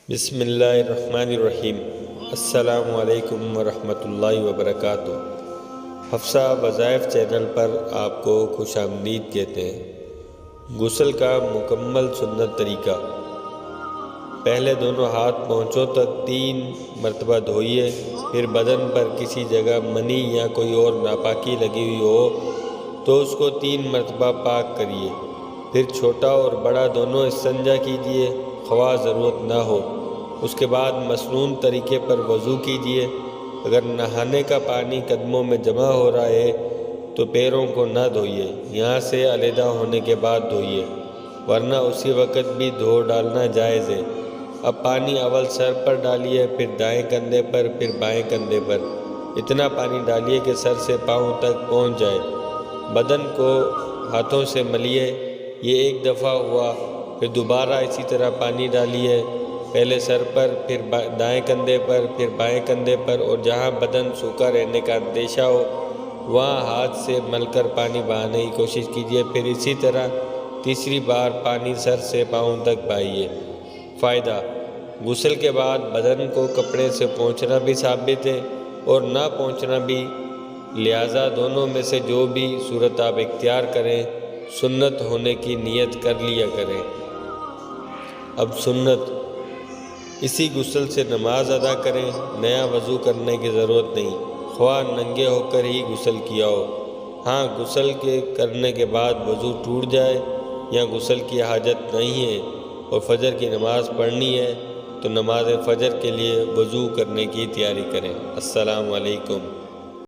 بسم اللہ الرحمن الرحیم۔ السلام علیکم ورحمۃ اللہ وبرکاتہ۔ حفصہ وظائف چینل پر آپ کو خوش آمدید کہتے ہیں۔ غسل کا مکمل سنت طریقہ: پہلے دونوں ہاتھ پونچھوں تک 3 مرتبہ دھوئیے، پھر بدن پر کسی جگہ منی یا کوئی اور ناپاکی لگی ہوئی ہو تو اس کو 3 مرتبہ پاک کریے، پھر چھوٹا اور بڑا دونوں استنجا کیجیے خواہ ضرورت نہ ہو۔ اس کے بعد مسنون طریقے پر وضو کیجیے۔ اگر نہانے کا پانی قدموں میں جمع ہو رہا ہے تو پیروں کو نہ دھوئیے، یہاں سے علیحدہ ہونے کے بعد دھوئیے، ورنہ اسی وقت بھی دھو ڈالنا جائز ہے۔ اب پانی اول سر پر ڈالیے، پھر دائیں کندھے پر، پھر بائیں کندھے پر۔ اتنا پانی ڈالیے کہ سر سے پاؤں تک پہنچ جائے۔ بدن کو ہاتھوں سے ملیے، یہ ایک دفعہ ہوا، پھر دوبارہ اسی طرح پانی ڈالیے، پہلے سر پر، پھر دائیں کندھے پر، پھر بائیں کندھے پر، اور جہاں بدن سوکھا رہنے کا اندیشہ ہو وہاں ہاتھ سے مل کر پانی بہانے کی کوشش کیجیے، پھر اسی طرح تیسری بار پانی سر سے پاؤں تک بہائیے۔ فائدہ: غسل کے بعد بدن کو کپڑے سے پونچھنا بھی ثابت ہے اور نہ پونچھنا بھی، لہذا دونوں میں سے جو بھی صورت آپ اختیار کریں سنت ہونے کی نیت کر لیا کریں۔ اب سنت: اسی غسل سے نماز ادا کریں، نیا وضو کرنے کی ضرورت نہیں، خواہ ننگے ہو کر ہی غسل کیا ہو۔ ہاں، غسل کے کرنے کے بعد وضو ٹوٹ جائے یا غسل کی حاجت نہیں ہے اور فجر کی نماز پڑھنی ہے تو نماز فجر کے لیے وضو کرنے کی تیاری کریں۔ السلام علیکم۔